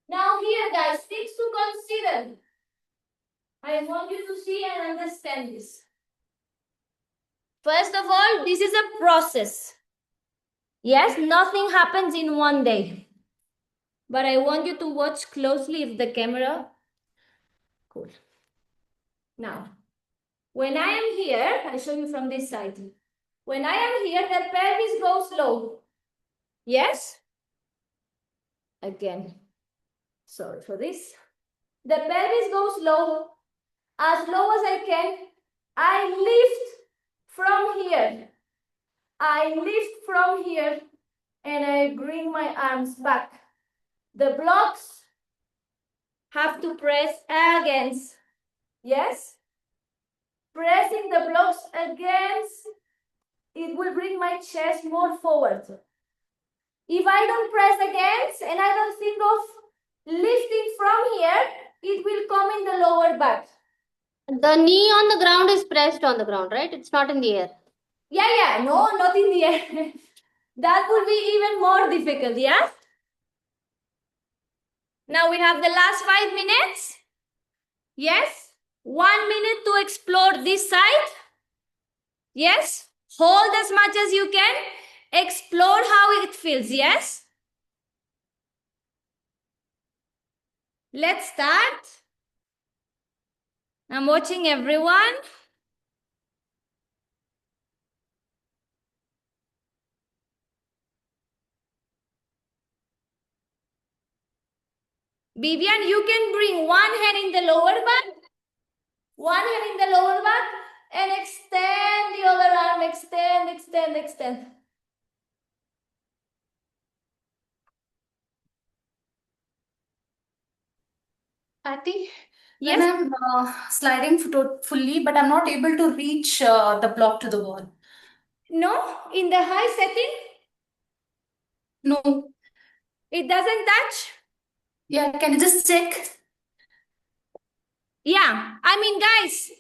Speaker 1: Now here, guys, things to consider. I want you to see and understand this. First of all, this is a process. Yes, nothing happens in one day. But I want you to watch closely if the camera. Cool. Now, when I am here, I'll show you from this side. When I am here, the pelvis goes low. Yes? Again. Sorry for this. The pelvis goes low. As low as I can. I lift from here. I lift from here and I bring my arms back. The blocks have to press against. Yes? Pressing the blocks against, it will bring my chest more forward. If I don't press against and I don't think of lifting from here, it will come in the lower back.
Speaker 4: The knee on the ground is pressed on the ground, right? It's not in the air.
Speaker 1: Yeah, no, not in the air. That would be even more difficult, yeah? Now we have the last 5 minutes. Yes? 1 minute to explore this side. Yes? Hold as much as you can. Explore how it feels, yes? Let's start. I'm watching everyone. Vivian, you can bring one hand in the lower back, one hand in the lower back, and extend the other arm. Extend, extend, extend.
Speaker 3: Patty,
Speaker 1: Yes?
Speaker 3: when I'm sliding fully, but I'm not able to reach the block to the wall.
Speaker 1: No? In the high setting,
Speaker 3: No.
Speaker 1: it doesn't touch?
Speaker 3: Yeah, can you just check?
Speaker 1: Yeah. I mean, guys,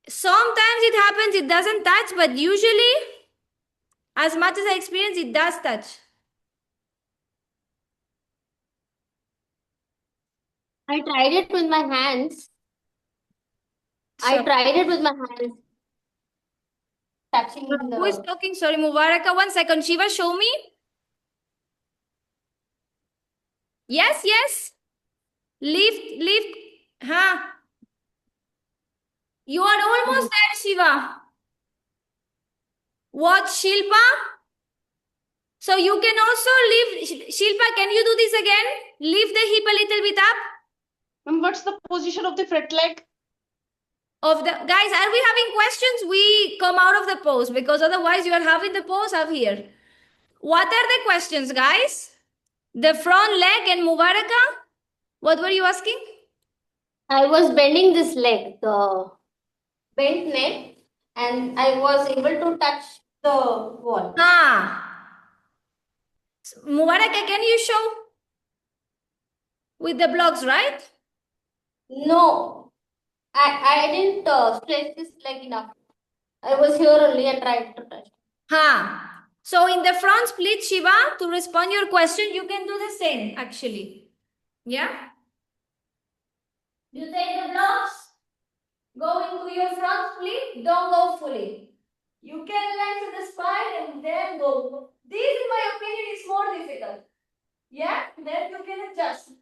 Speaker 1: sometimes it happens, it doesn't touch, but usually, as much as I experience, it does touch.
Speaker 4: I tried it with my hands. I
Speaker 1: Sure.
Speaker 4: tried it with my hands. Touching
Speaker 1: Who is
Speaker 4: the.
Speaker 1: talking? Sorry, Mubaraka. 1 second. Shiva, show me. Yes, yes. Lift. Huh? You are almost there, Shiva. What, Shilpa? So you can also lift. Shilpa, can you do this again? Lift the hip a little bit up.
Speaker 5: And what's the position of the front leg?
Speaker 1: Of the guys, are we having questions? We come out of the pose because otherwise you are having the pose up here. What are the questions, guys? The front leg and Mubaraka? What were you asking?
Speaker 4: I was bending this leg, the bent neck, and I was able to touch the wall.
Speaker 1: Ah. Mubaraka, can you show? with the blocks, right?
Speaker 4: No, I didn't stretch this leg enough. I was here only and tried to touch.
Speaker 1: Ha. So in the front split, Shiva, to respond your question, you can do the same actually. Yeah? You take the blocks, go into your front split, don't go fully. You can lengthen the spine and then go. This, in my opinion, is more difficult. Yeah? Then you can adjust.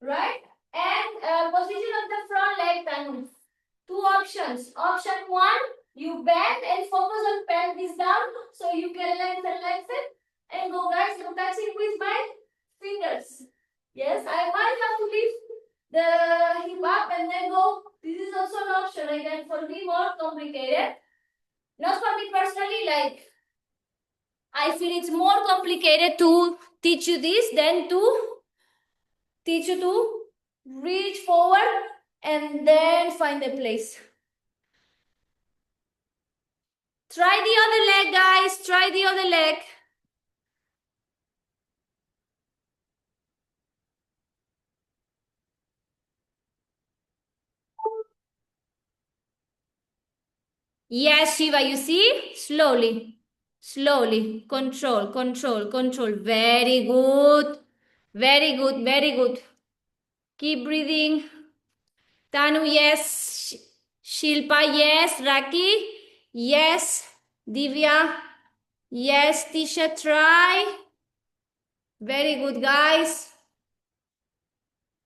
Speaker 1: Right? And position of the front leg, Tanu. Two options. Option one, you bend and focus on pelvis down so you can lengthen and go, guys. I'm touching with my fingers. Yes, I might have to lift the hip up and then go. This is also an option. Again, for me, more complicated. Not for me personally, like I feel it's more complicated to teach you this than to teach you to reach forward and then find a place. Try the other leg, guys. Try the other leg. Yes, Shiva, you see? Slowly. Slowly. Control, control, control. Very good. Very good, very good. Keep breathing. Tanu, yes. Shilpa, yes. Raki, yes. Divya, yes. Tisha, try. Very good, guys.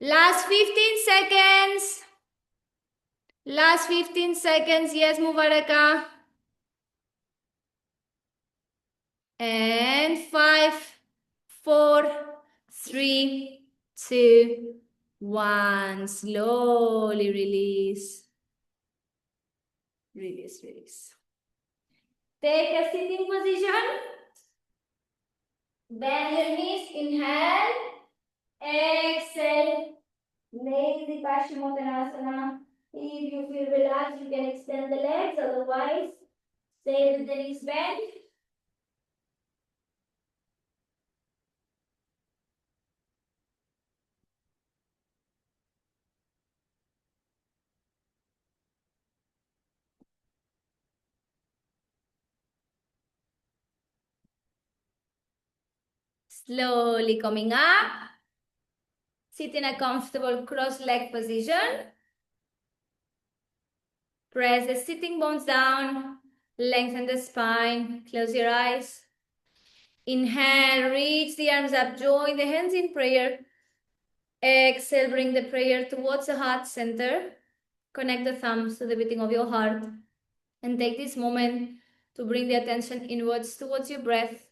Speaker 1: Last 15 seconds. Last 15 seconds. Yes, Mubaraka. And 5, 4, 3, 2, 1. Slowly release. Release, release. Take a sitting position. Bend your knees. Inhale. Exhale. Lazy Paschimottanasana. If you feel relaxed, you can extend the legs. Otherwise, stay with the knees bent. Slowly coming up. Sit in a comfortable cross-leg position. Press the sitting bones down. Lengthen the spine. Close your eyes. Inhale, reach the arms up. Join the hands in prayer. Exhale, bring the prayer towards the heart center. Connect the thumbs to the beating of your heart. And take this moment to bring the attention inwards towards your breath.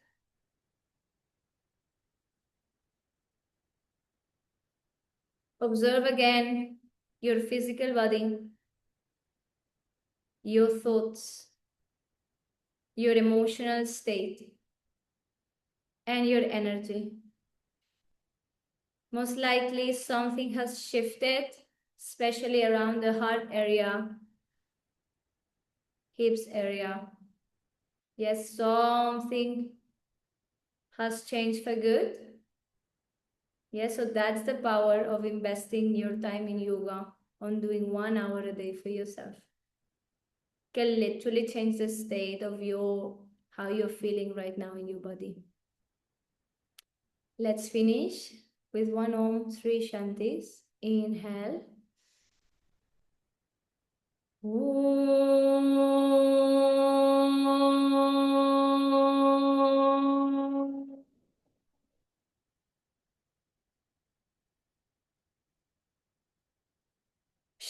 Speaker 1: Observe again your physical body, your thoughts, your emotional state, and your energy. Most likely something has shifted, especially around the heart area, hips area. Yes, something has changed for good. Yes, so that's the power of investing your time in yoga, on doing 1 hour a day for yourself. Can literally change the state of how you're feeling right now in your body. Let's finish with one Om Sri Shantis. Inhale. Om.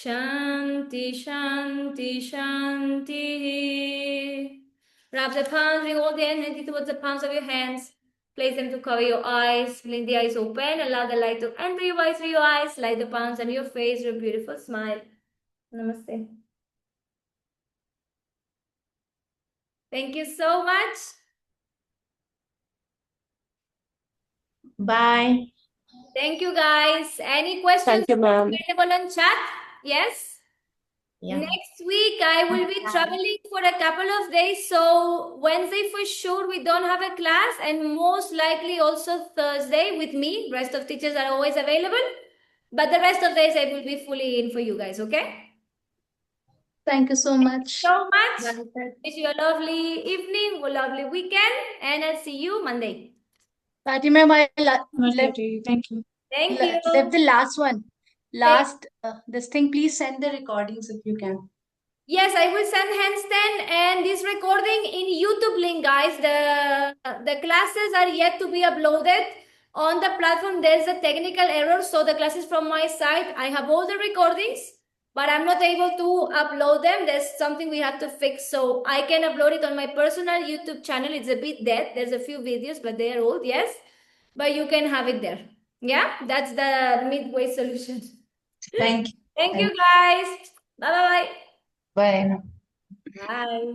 Speaker 1: Shanti, Shanti, Shanti. Wrap the palms, bring all the energy towards the palms of your hands. Place them to cover your eyes. Blink the eyes open. Allow the light to enter your eyes through your eyes. Light the palms on your face with a beautiful smile. Namaste. Thank you so much.
Speaker 5: Bye.
Speaker 1: Thank you, guys. Any questions?
Speaker 5: Thank you, ma'am.
Speaker 1: Available on chat? Yes?
Speaker 3: Yeah.
Speaker 1: Next week, I will be traveling for a couple of days. So Wednesday for sure, we don't have a class, and most likely also Thursday with me. Rest of teachers are always available, but the rest of days I will be fully in for you guys. Okay?
Speaker 4: Thank you so much.
Speaker 1: So much. Wish you a lovely evening, a lovely weekend, and I'll see you Monday.
Speaker 6: Patty ma'am, I
Speaker 3: Thank you.
Speaker 1: Thank you.
Speaker 6: left the last one. This thing, please send the recordings if you can.
Speaker 1: Yes, I will send handstand and this recording in YouTube link, guys. The classes are yet to be uploaded on the platform. There's a technical error, so the classes from my side, I have all the recordings, but I'm not able to upload them. There's something we have to fix, so I can upload it on my personal YouTube channel. It's a bit dead. There's a few videos, but they are old, yes, but you can have it there. Yeah, that's the midway solution.
Speaker 3: Thank you.
Speaker 1: Thank you, guys. Bye bye.
Speaker 3: Bye.
Speaker 1: Bye.